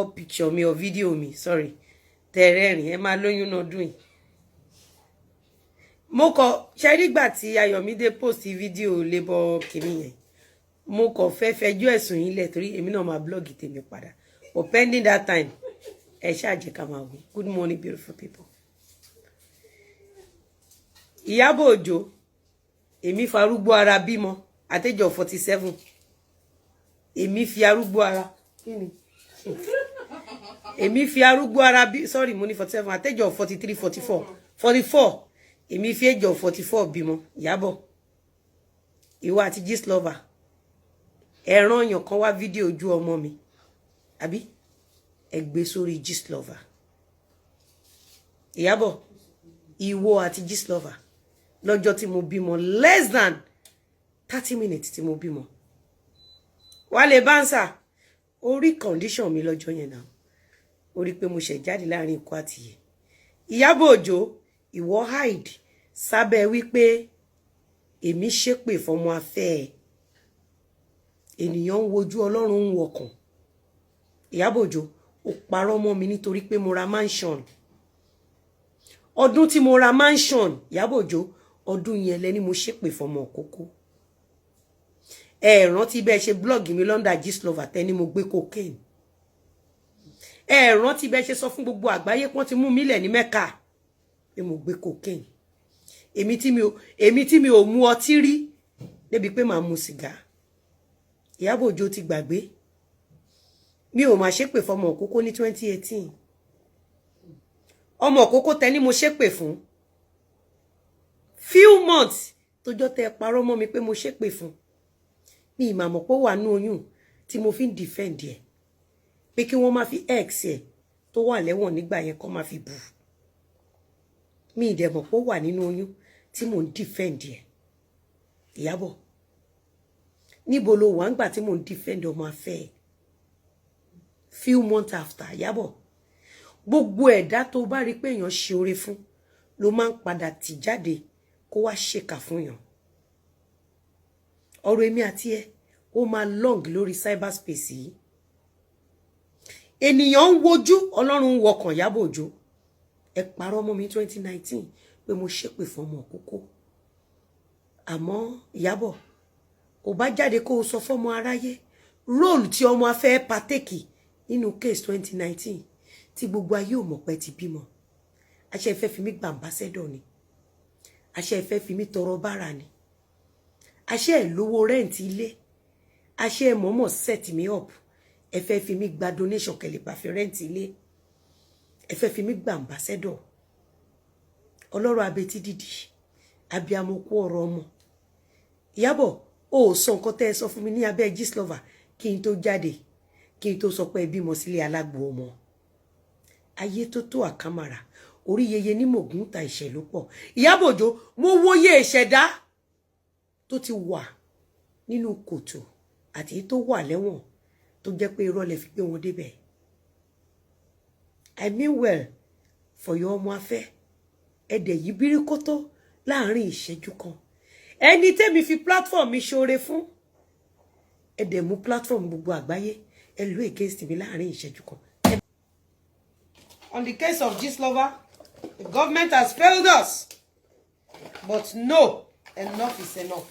picture me or video me, sorry. Terẹ́rìn ẹ máa lóyún náà dùn. Mo kọ ṣe rí gbà tí Ayọ̀mídé post video labor kini yẹn. Mo kọ fẹ́ fẹjọ́ ẹ̀sùn yín lẹ̀ torí èmi náà máa blog tèmi padà. But pending that time, ẹ ṣáà jẹ́ ká máa wí. Good morning, beautiful people. Ìyábọ̀ Òjó, èmi farúgbó ara bímọ àtẹ́jọ́ 47. Èmi fi arúgbó ara. Kíni? Èmi fi arúgbó ara bí, sorry, mo ní 47, àtẹ́jọ́ 43, 44. 44. Èmi fi ẹjọ́ 44 bímọ. Ìyábọ̀. Ìwọ àti Gistlover. Ẹ rán yàn kan wá fídíò ojú ọmọ mi. Àbí? Ẹ gbé sórí Gistlover. Ìyábọ̀. Ìwọ àti Gistlover. Lọ́jọ́ tí mo bímọ less than 30 minutes tí mo bímọ. Wálé Bánsà. Orí condition mi lọ́jọ́ yẹn náà. Orí pé mo ṣẹ̀ jáde láàrin ikú àti ìyè. Ìyábọ̀ Òjó, ìwọ hide sábẹ́ wípé èmi ṣépè fọmọ afẹ́ ẹ. Ènìyàn ń wojú Ọlọ́run ń wọkàn. Ìyábọ̀ Òjó, ó parọ́ mọ́ mi nítorí pé mo ra mansion. Ọdún tí mo ra mansion, Ìyábọ̀ Òjó, ọdún yẹn lẹ́ni mo ṣépè fọmọ Òkókó. Ẹ rántí bẹ́ẹ̀ ṣe blog mi London Gistlover tẹ́ni mo gbé cocaine. Ẹ rántí bẹ́ẹ̀ ṣe sọ fún gbogbo àgbáyé pọ́n ti mú mi lẹ̀ ní Mẹ́kà pé mo gbé cocaine. Èmi tí mi ò mu ọtí rí débi pé màá mu sìgá. Ìyábọ̀ Òjó ti gbàgbé. Mi ò máa ṣépè fọmọ Òkókó ní 2018. Ọmọ Òkókó tẹ́ni mo ṣépè fún. Few months tó jọ́ tẹ́ parọ́ mọ́ mi pé mo ṣépè fún. Mi ìmà mọ̀ pé ó wà nú oyún tí mo fi ń defend ẹ̀. Pé kí wọ́n má fi ex ẹ̀ tó wà lẹ́wọ̀n nígbà yẹn kó má fi bù. Mi ìdẹ̀ mọ̀ pé ó wà nínú oyún tí mò ń defend ẹ̀. Ìyábọ̀. Níbo lo wà ńgbà tí mò ń defend ọmọ afẹ́ ẹ̀? Few months after, Ìyábọ̀. Gbogbo ẹ̀dá tó bá rí pé èèyàn ṣe oore fún ló máa ń padà tì jáde kó wá ṣèkà fún yàn. Ọ̀rọ̀ èmi àti ẹ ó máa long lórí cyberspace yìí. Ènìyàn ń wojú Ọlọ́run ń wọkàn. Ìyábọ̀ Òjó. Ẹ parọ́ mọ́ mi 2019 pé mo ṣépè fún ọmọ Òkókó. Àmọ́ Ìyábọ̀, ó bá jáde kó o sọ fọ́mọ aráyé role tí ọmọ afẹ́ partake nínú case 2019 tí gbogbo ayé ò mọ̀ pé ti bímọ. Àṣẹ ìfẹ́ fi mí gba ambassador ni. Àṣẹ ìfẹ́ fi mí tọrọ bára ni. Àṣẹ ìlówó rent ilé. Àṣẹ mọ̀mọ́ set me up. Ẹ fẹ́ fi mí gba donation kẹlẹ̀ bá fi rent ilé. Ẹ fẹ́ fi mí gba ambassador. Ọlọ́run abetí dídì. Abiyamọ kú ọ̀rọ̀ ọmọ. Ìyábọ̀, ó sọ nǹkan tẹ́ ẹ sọ fún mi ní abẹ́ Gistlover kí n tó jáde. Kí n tó sọ pé ẹ bímọ sílé alágbo ọmọ. Ayé tó tó àkàmàrà. Orí yeye ní mògùn ta ìṣẹ́ ló pọ̀. Ìyábọ̀ Òjó, mo wòye ìṣẹ̀dá tó ti wà nínú kòtò àti tó wà lẹ́wọ̀n tó jẹ́ pé irọ́ lẹ fi gbé wọn débẹ̀. I mean well for your ọmọ afẹ́. Ẹ̀dẹ̀ yìí bíríkótó láàrin ìṣẹ́jú kan. Ẹni tẹ́mi fi platform mi ṣoore fún. Ẹ̀dẹ̀ mú platform gbogbo àgbáyé. Ẹ lò against mi láàrin ìṣẹ́jú kan. On the case of Gistlover, the government has failed us. But no, enough is enough.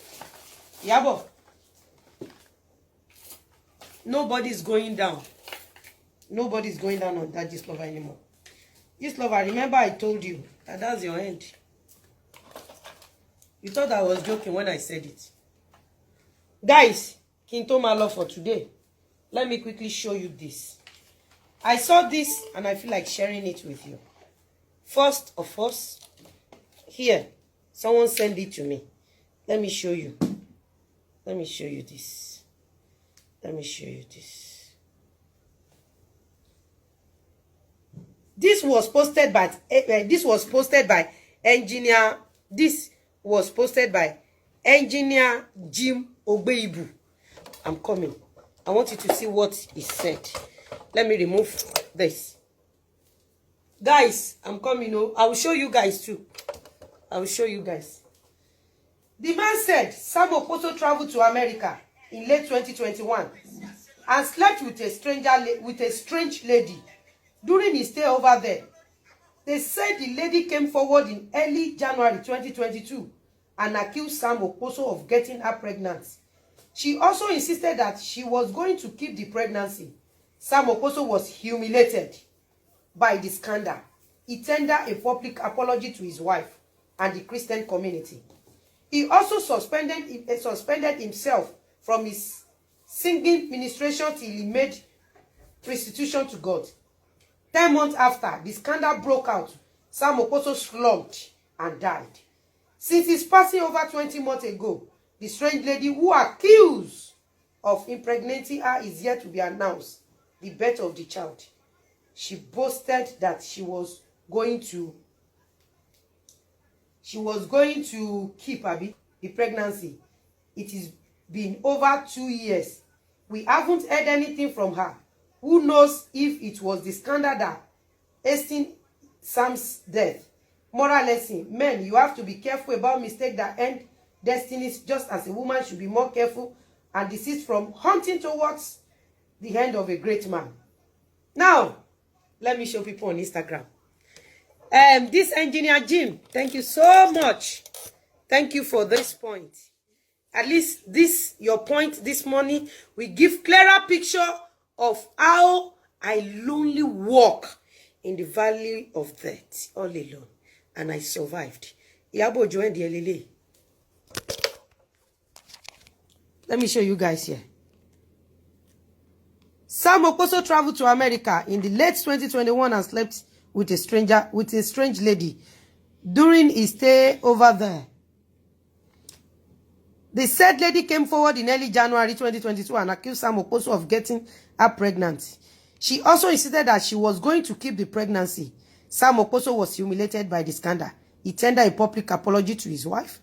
Ìyábọ̀, nobody's going down. Nobody's going down on that Gistlover anymore. Gistlover, remember I told you that that's your end. You thought I was joking when I said it. Guys, kí n tó máa lọ for today. Let me quickly show you this. I saw this and I feel like sharing it with you. First of all, here, someone sent it to me. Let me show you. Let me show you this. Let me show you this. This was posted by engineer. This was posted by engineer Jim Ogbeyibu. I'm coming. I want you to see what he said. Let me remove this. Guys, I'm coming. Oh, I will show you guys too. I will show you guys. The man said Sammy Okposo traveled to America in late 2021 and slept with a strange lady during his stay over there. They said the lady came forward in early January 2022 and accused Sammy Okposo of getting her pregnant. She also insisted that she was going to keep the pregnancy. Sammy Okposo was humiliated by the scandal. He tendered a public apology to his wife and the Christian community. He also suspended himself from his singing ministration till he made restitution to God. 10 months after the scandal broke out, Sammy Okposo slumped and died. Since his passing over 20 months ago, the strange lady who accused of impregnating her is yet to be announced the birth of the child. She boasted that she was going to keep the pregnancy. It has been over 2 years. We haven't heard anything from her. Who knows if it was the scandal that hastened Sam's death? Moral lesson: men, you have to be careful about mistakes that end destinies, just as a woman should be more careful and desist from hunting towards the hand of a great man. Now, let me show people on Instagram. This engineer Jim, thank you so much. Thank you for this point. At least this, your point this morning, will give clearer picture of how I lonely walk in the valley of death all alone, and I survived. IYABO joined the LLA. Let me show you guys here. Sammy Okposo traveled to America in the late 2021 and slept with a strange lady during his stay over there. The said lady came forward in early January 2022 and accused Sammy Okposo of getting her pregnant. She also insisted that she was going to keep the pregnancy. Sammy Okposo was humiliated by the scandal. He tendered a public apology to his wife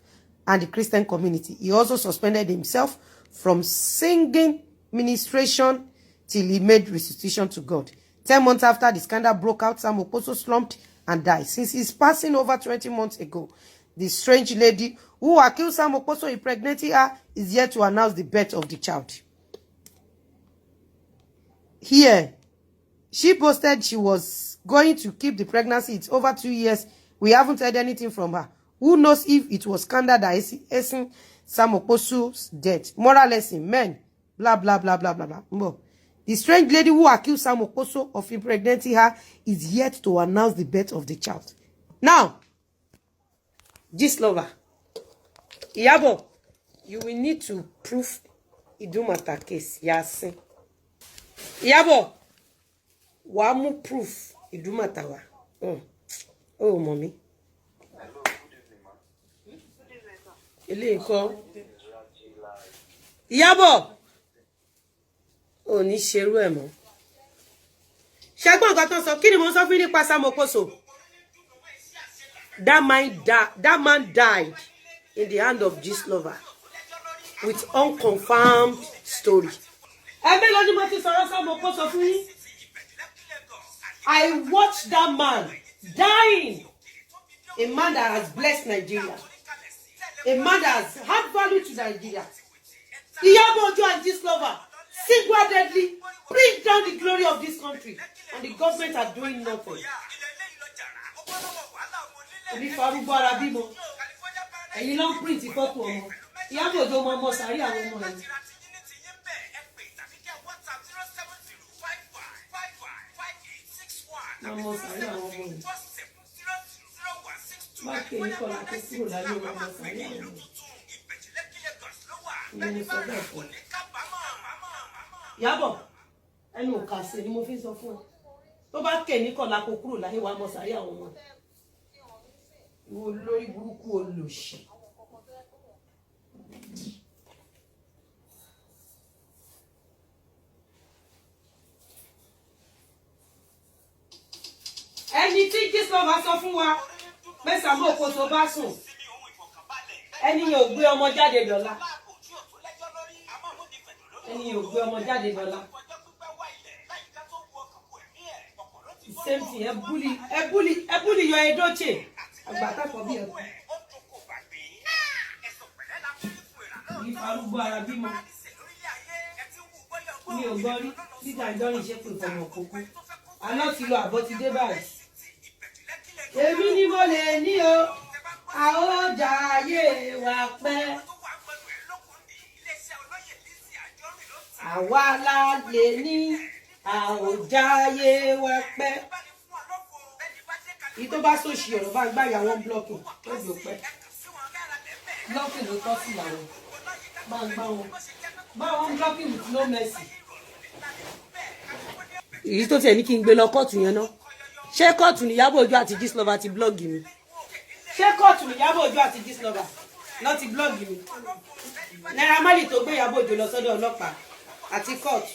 and the Christian community. He also suspended himself from singing ministration till he made restitution to God. 10 months after the scandal broke out, Sammy Okposo slumped and died. Since his passing over 20 months ago, the strange lady who accused Sammy Okposo of impregnating her is yet to announce the birth of the child. Here, she boasted she was going to keep the pregnancy. It's over 2 years. We haven't heard anything from her. Who knows if it was scandal that hastened Sammy Okposo's death? Moral lesson: men, blah, blah, blah, blah, blah, blah. The strange lady who accused Sammy Okposo of impregnating her is yet to announce the birth of the child. Now, this lover, IYABO, you will need to prove Idumata case. Yes. IYABO, wamu proof Idumata wa. Oh, mommy. IYABO, oh, ni ṣerú ẹ̀ mọ́. Ṣẹ́gbọ́n nǹkan tó sọ, kí ni mo sọ fún yín nípa Sammy Okposo? That man died in the hand of this lover with unconfirmed story. I watched that man dying. A man that has blessed Nigeria. A man that has had value to Nigeria. IYABO and this lover single-handedly bring down the glory of this country, and the government are doing nothing. IYABO, ẹnu ò kà sí ni mo fi sọ fún ọ. Tó bá kè ní kọlá kó kúrò láyé wa mọ sàrí àwọn ọmọ. Ìwọ lórí burúkú olòṣì. Ẹni tí Jísọ́ba sọ fún wa pé Sammy Okposo bá sùn. Ẹni yẹn ò gbé ọmọ jáde dọ̀la. Ẹni yẹn ò gbé ọmọ jáde dọ̀la. Same thing, ebuli your edoche. Agbata for bi eku. Ifarugo ara bimo. mi ò gbọ́ rí títà Anjorin ṣe pé fọmọ kókó àná ti lọ àbọ̀ ti dé báyìí. èmi ni mo lè ní o a ó jayé wa pẹ́ àwa la lè ní a ó jayé wa pẹ́. Ìtò bá sòṣì ọ̀rọ̀ bá gbá ìyàwó blọ́ọ̀kì tó jò pẹ́. Blọ́ọ̀kì ló tọ́ sí ìyàwó. Bá ń gbá wọn. Bá wọn blọ́ọ̀kì with no mercy. Èyí tó tiẹ̀ ní kí n gbé lọ kóòtù yẹn ná. Ṣé kóòtù ní Ìyábọ̀ Òjó àti Gistlover ti blọ́ọ̀gì mi? Ṣé kóòtù ní Ìyábọ̀ Òjó àti Gistlover lọ ti blọ́ọ̀gì mi? Naira Marley tó gbé Ìyábọ̀ Òjó lọ sọ́dọ̀ ọlọ́pàá àti kóòtù.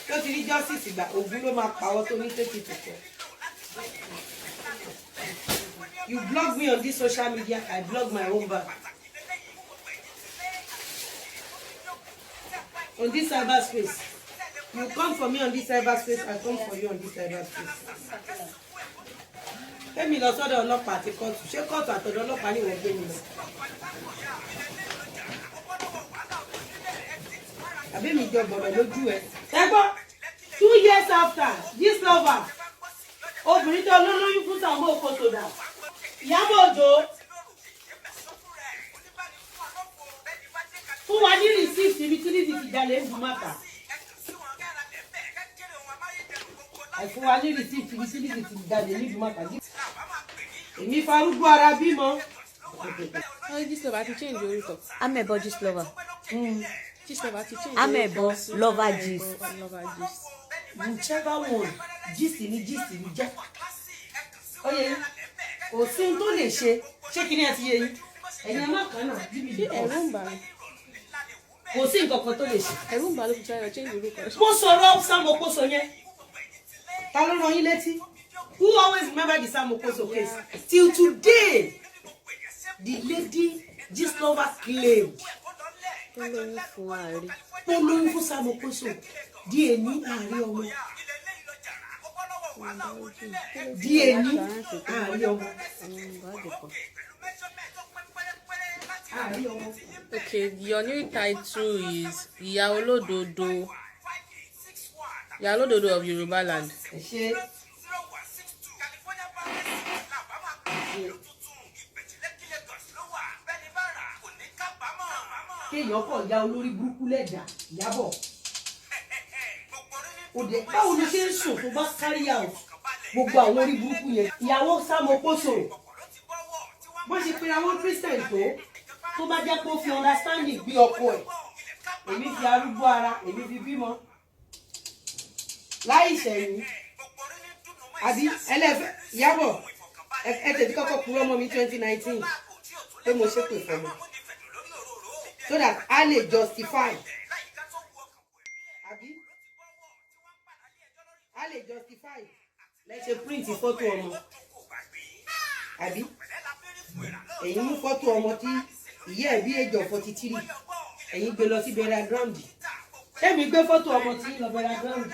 Tó ti rí justice ìgbà ògún ló máa pàwọ́ tó ní tètè tètè. You blog me on this social media, I blog my own back. On this cyberspace. You come for me on this cyberspace, I come for you on this cyberspace. Fẹ́mi lọ sọ́dọ̀ ọlọ́pàá àti kóòtù. Ṣé kóòtù àtọ̀dọ̀ ọlọ́pàá ni wọ́n gbé mi lọ? Àbí mi jọ bọ̀rọ̀ lójú ẹ̀. Ẹgbọ́n 2 years after Gistlover obìnrin tó lóyún fún Sammy Okposo dà. Ìyábọ̀ Òjó fún wa ní receipt ibi tí Lizzy ti jalè ń bu màkà. Fún wa ní receipt ibi tí Lizzy ti jalè ń bu màkà. Èmi farúgbó ara bímọ. Gistlover ti change orúkọ. Amebo Gistlover. Gistlover ti change. Amebo Lover Gist. Whichever one gist ni jẹ́. Oye kò sí n tó lè ṣe ṣé kí ni ẹ ti yé yín ẹ̀yin ẹ má kàn náà bíbí ẹ̀rù ń bà mí. kò sí nǹkan kan tó lè ṣe. ẹ̀rù ń bà ló fi ṣe change orúkọ. mo sọ̀rọ̀ Sammy Okposo yẹn ta ló rán yín létí who always remember the Sammy Okposo case till today the lady Gistlover claimed tó lóyún fún ààrẹ. tó lóyún fún Sammy Okposo di èní àárín ọmọ di èní àárín ọmọ. Okay, your new title is Ìyá Olódodo. Ìyá Olódodo of Yoruba land. Kéèyàn kọ̀ ya olórí burúkú lẹ́dà Ìyábọ̀. Òde báwo ló ṣe ń sùn tó bá carry out gbogbo àwọn orí burúkú yẹn. Ìyàwó Sammy Okposo wọ́n ṣe pé àwọn Christian tó bá jẹ́ pé ó fi understanding bí ọkọ ẹ̀. Èmi fi arúgbó ara èmi fi bímọ. Láì ṣẹ̀yìn àbí ẹlẹ́fẹ̀ Ìyábọ̀ ẹ tètè kọ́kọ́ kúrò ọmọ mi 2019 pé mo ṣépè fún mi. So that I lè justify. Àbí? I lè justify. Let's say print photo ọmọ. Àbí? Ẹ̀yin mú photo ọmọ tí ìyá ẹ̀ bí age of 43. Ẹ̀yin gbé lọ sí burial ground. Ṣé mi gbé photo ọmọ tí lọ burial ground?